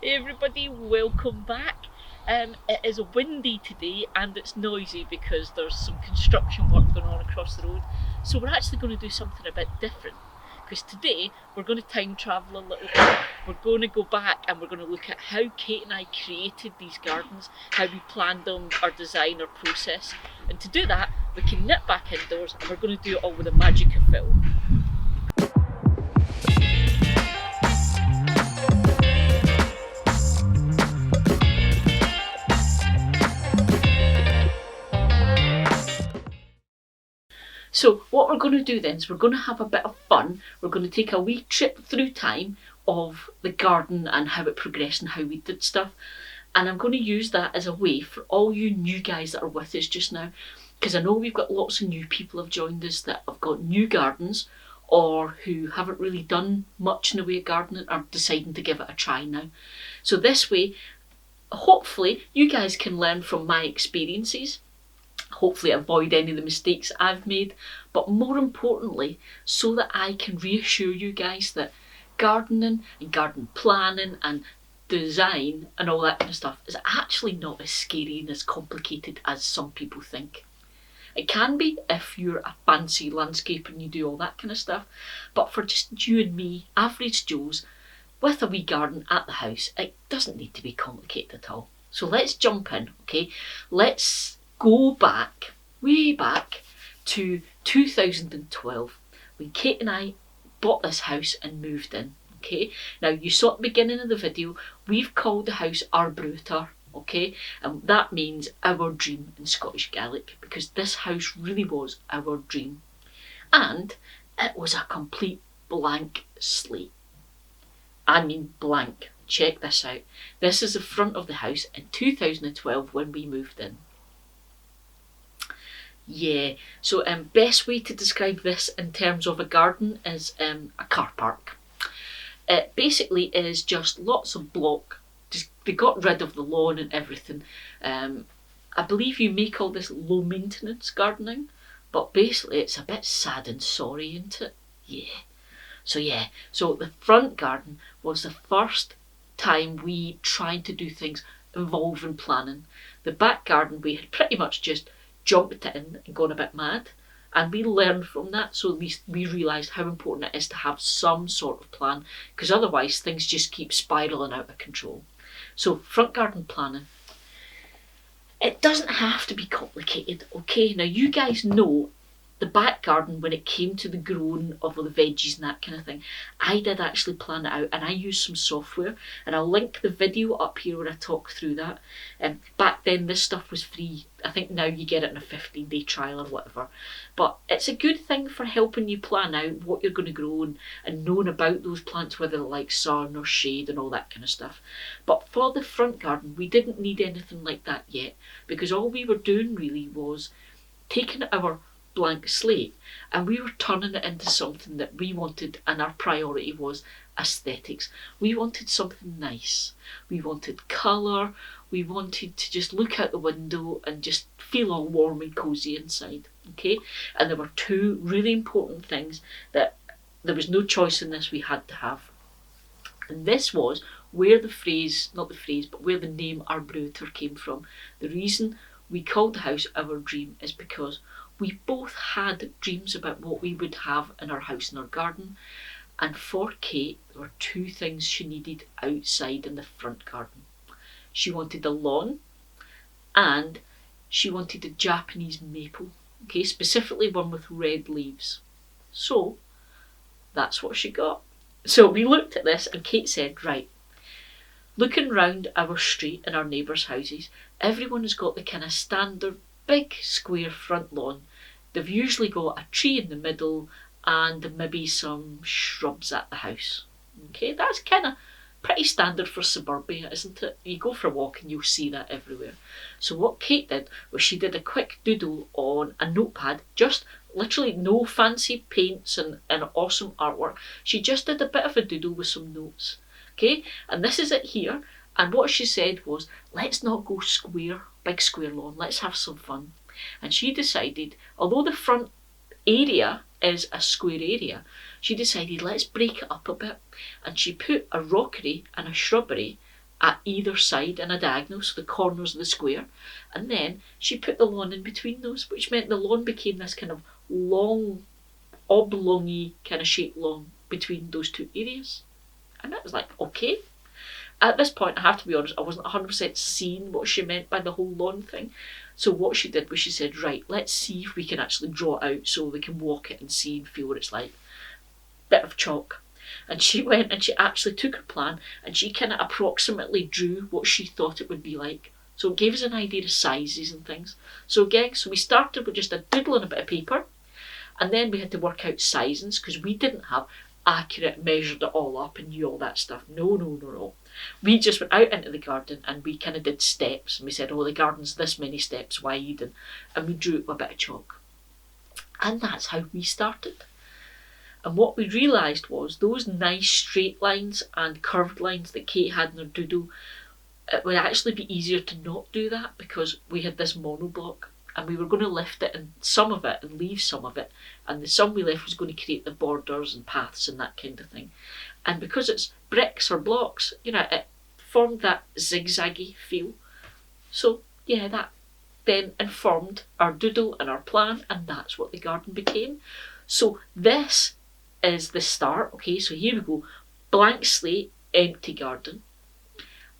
Hey everybody, welcome back. It is windy today and it's noisy because there's some construction work going on across the road. So we're actually going to do something a bit different. Because today we're going to time travel a little bit. We're going to go back and we're going to look at how Kate and I created these gardens, how we planned them, our design, our process. And to do that, we can nip back indoors and we're going to do it all with the magic of film. So what we're going to do then is we're going to have a bit of fun. We're going to take a wee trip through time of the garden and how it progressed and how we did stuff. And I'm going to use that as a way for all you new guys that are with us just now, because I know we've got lots of new people have joined us that have got new gardens or who haven't really done much in the way of gardening or deciding to give it a try now. So this way, hopefully you guys can learn from my experiences, hopefully avoid any of the mistakes I've made, but more importantly, so that I can reassure you guys that gardening and garden planning and design and all that kind of stuff is actually not as scary and as complicated as some people think. It can be if you're a fancy landscaper and you do all that kind of stuff, but for just you and me, average Joes, with a wee garden at the house, it doesn't need to be complicated at all. So let's jump in, okay? Let's go back, way back to 2012 when Kate and I bought this house and moved in. Okay, now you saw at the beginning of the video, we've called the house our Bruter, okay, and that means our dream in Scottish Gaelic, because this house really was our dream, and it was a complete blank slate. I mean blank. Check this out. This is the front of the house in 2012 when we moved in. Yeah, so best way to describe this in terms of a garden is a car park. It basically is just lots of block. They got rid of the lawn and everything. I believe you may call this low maintenance gardening, but basically it's a bit sad and sorry, isn't it? Yeah. So the front garden was the first time we tried to do things involving planning. The back garden we had pretty much just jumped in and gone a bit mad, and we learned from that, so we realised how important it is to have some sort of plan, because otherwise things just keep spiralling out of control. So front garden planning, it doesn't have to be complicated, okay? Now you guys know the back garden, when it came to the growing of the veggies and that kind of thing, I did actually plan it out and I used some software, and I'll link the video up here where I talk through that. Back then this stuff was free. I think now you get it in a 15-day trial or whatever, but it's a good thing for helping you plan out what you're going to grow and knowing about those plants, whether they like sun or shade and all that kind of stuff. But for the front garden we didn't need anything like that yet, because all we were doing really was taking our blank slate and we were turning it into something that we wanted, and our priority was aesthetics. We wanted something nice, we wanted colour, we wanted to just look out the window and just feel all warm and cosy inside, okay? And there were two really important things that there was no choice in this, we had to have. And this was where the phrase, not the phrase, but where the name Arbrouter came from. The reason we called the house our dream is because we both had dreams about what we would have in our house and our garden, and for Kate there were two things she needed outside in the front garden. She wanted a lawn and she wanted a Japanese maple, okay, specifically one with red leaves. So that's what she got. So we looked at this and Kate said, right, looking round our street and our neighbours' houses, everyone has got the kind of standard big square front lawn. They've usually got a tree in the middle and maybe some shrubs at the house. Okay, that's kind of pretty standard for suburbia, isn't it? You go for a walk and you'll see that everywhere. So what Kate did was she did a quick doodle on a notepad, just literally no fancy paints and awesome artwork. She just did a bit of a doodle with some notes. Okay, and this is it here. And what she said was, let's not go square, big square lawn, let's have some fun. And she decided, although the front area is a square area, she decided let's break it up a bit. And she put a rockery and a shrubbery at either side in a diagonal, so the corners of the square, and then she put the lawn in between those, which meant the lawn became this kind of long, oblongy kind of shaped lawn between those two areas. And that was like, okay. At this point, I have to be honest, I wasn't 100% seeing what she meant by the whole lawn thing. So what she did was she said, right, let's see if we can actually draw it out so we can walk it and see and feel what it's like. Bit of chalk. And she went and she actually took her plan and she kind of approximately drew what she thought it would be like. So it gave us an idea of sizes and things. So again, so we started with just a doodle and a bit of paper, and then we had to work out sizings because we didn't have accurate, measured it all up and knew all that stuff. No. We just went out into the garden and we kind of did steps, and we said, oh, the garden's this many steps wide, and we drew it with a bit of chalk. And that's how we started. And what we realised was those nice straight lines and curved lines that Kate had in her doodle, it would actually be easier to not do that because we had this monoblock and we were going to lift it and some of it and leave some of it, and the some we left was going to create the borders and paths and that kind of thing. And because it's bricks or blocks, it formed that zigzaggy feel. So yeah, that then informed our doodle and our plan, and that's what the garden became. So this is the start. Okay, so here we go. Blank slate, empty garden.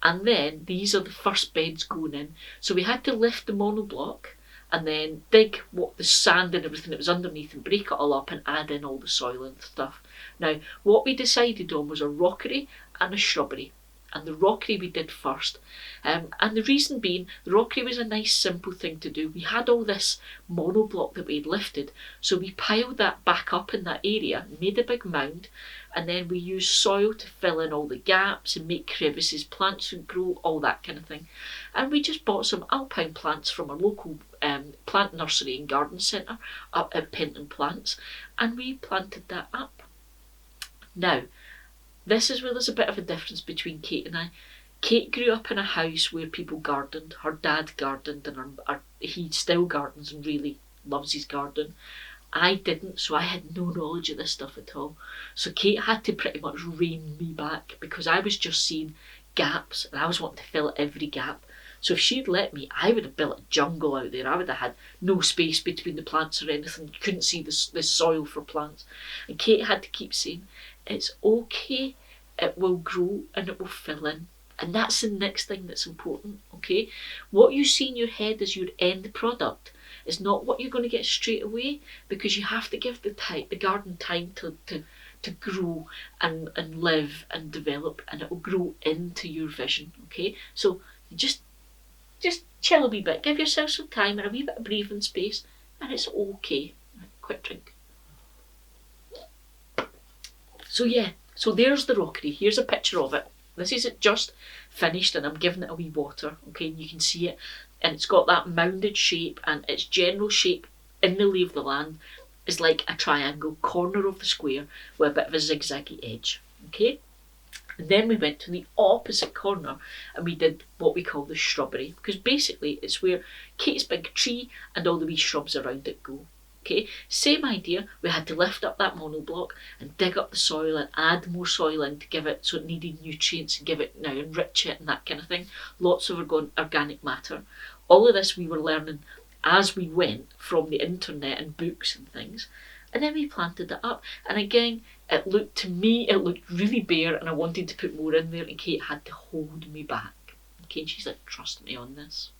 And then these are the first beds going in. So we had to lift the monoblock and then dig what the sand and everything that was underneath and break it all up and add in all the soil and stuff. Now, what we decided on was a rockery and a shrubbery. And the rockery we did first. And the reason being, the rockery was a nice simple thing to do. We had all this monoblock that we'd lifted, so we piled that back up in that area, made a big mound, and then we used soil to fill in all the gaps and make crevices, plants would grow, all that kind of thing. And we just bought some alpine plants from a local plant nursery and garden centre up at Penton Plants, and we planted that up. Now, this is where there's a bit of a difference between Kate and I. Kate grew up in a house where people gardened. Her dad gardened and he still gardens and really loves his garden. I didn't, so I had no knowledge of this stuff at all. So Kate had to pretty much rein me back because I was just seeing gaps and I was wanting to fill every gap. So if she'd let me, I would have built a jungle out there. I would have had no space between the plants or anything. You couldn't see the soil for plants. And Kate had to keep saying, it's okay, it will grow and it will fill in. And that's the next thing that's important, okay? What you see in your head as your end product is not what you're going to get straight away, because you have to give the garden time to grow and live and develop, and it will grow into your vision, okay? So you just chill a wee bit, give yourself some time and a wee bit of breathing space, and it's okay. Quick drink. So yeah, so there's the rockery. Here's a picture of it. This is it just finished and I'm giving it a wee water, okay, and you can see it, and it's got that mounded shape, and its general shape in the lay of the land is like a triangle, corner of the square with a bit of a zigzaggy edge, okay? And then we went to the opposite corner and we did what we call the shrubbery, because basically it's where Kate's big tree and all the wee shrubs around it go. Okay, same idea. We had to lift up that monoblock and dig up the soil and add more soil in to give it, so it needed nutrients and give it, now enrich it and that kind of thing. Lots of organic matter. All of this we were learning as we went from the internet and books and things. And then we planted it up. And again, it looked really bare and I wanted to put more in there, and Kate had to hold me back. Okay, and she's like, trust me on this.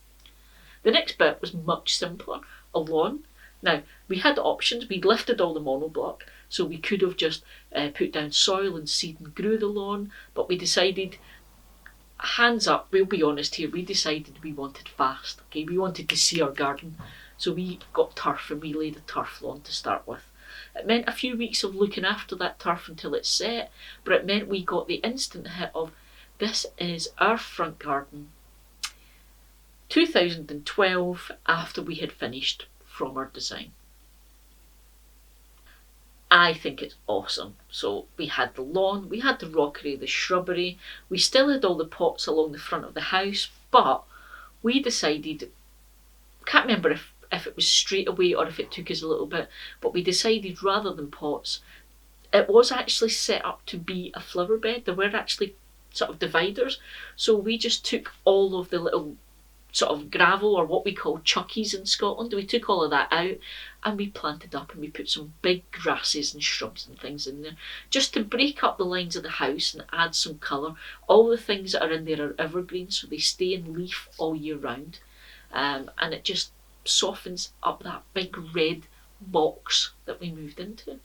The next bit was much simpler, a lawn. Now, we had options. We'd lifted all the monoblock, so we could have just put down soil and seed and grew the lawn, but we decided, hands up, we'll be honest here, we decided we wanted fast, okay? We wanted to see our garden, so we got turf and we laid a turf lawn to start with. It meant a few weeks of looking after that turf until it's set, but it meant we got the instant hit of, this is our front garden, 2012, after we had finished from our design. I think it's awesome. So we had the lawn, we had the rockery, the shrubbery, we still had all the pots along the front of the house, but we decided, can't remember if it was straight away or if it took us a little bit, but we decided rather than pots, it was actually set up to be a flower bed. There were actually sort of dividers. So we just took all of the little sort of gravel, or what we call chuckies in Scotland. We took all of that out and we planted up, and we put some big grasses and shrubs and things in there just to break up the lines of the house and add some colour. All the things that are in there are evergreen, so they stay in leaf all year round, and it just softens up that big red box that we moved into.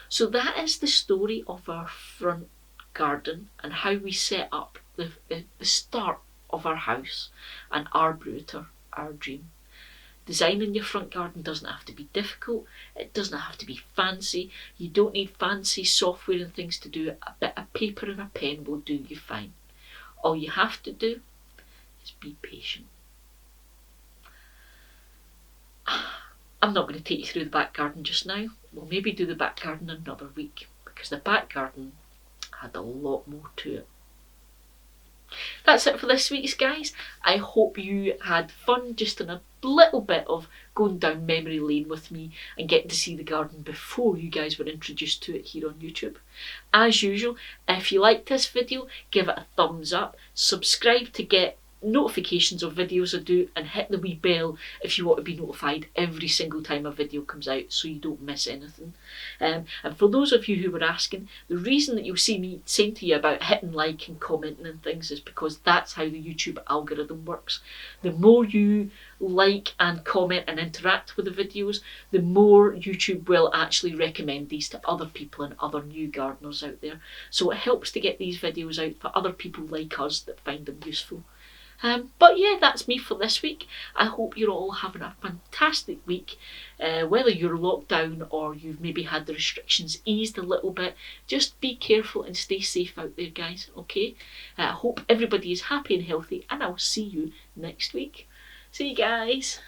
So that is the story of our front garden and how we set up the start of our house and arboured our dream. Designing your front garden doesn't have to be difficult, it doesn't have to be fancy, you don't need fancy software and things to do it. A bit of paper and a pen will do you fine. All you have to do is be patient. I'm not going to take you through the back garden just now. We'll maybe do the back garden another week, because the back garden had a lot more to it. That's it for this week's, guys. I hope you had fun just in a little bit of going down memory lane with me and getting to see the garden before you guys were introduced to it here on YouTube. As usual, if you liked this video, give it a thumbs up, subscribe to get notifications of videos I do, and hit the wee bell if you want to be notified every single time a video comes out so you don't miss anything. And for those of you who were asking, the reason that you'll see me saying to you about hitting like and commenting and things is because that's how the YouTube algorithm works. The more you like and comment and interact with the videos, the more YouTube will actually recommend these to other people and other new gardeners out there. So it helps to get these videos out for other people like us that find them useful. But yeah, that's me for this week. I hope you're all having a fantastic week. Whether you're locked down or you've maybe had the restrictions eased a little bit, just be careful and stay safe out there, guys, okay? I hope everybody is happy and healthy, and I'll see you next week. See you guys.